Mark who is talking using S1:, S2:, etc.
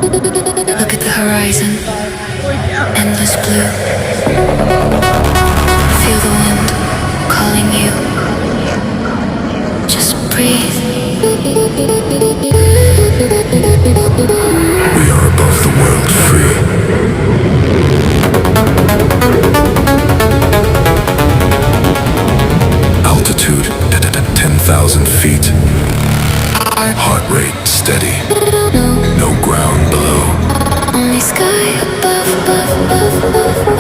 S1: Look at the horizon, endless blue. Feel the wind calling you. Just breathe.
S2: We are above the world, free. Altitude 10,000 feet. Heart rate steady. No ground below.
S1: Only sky above, above, above, above.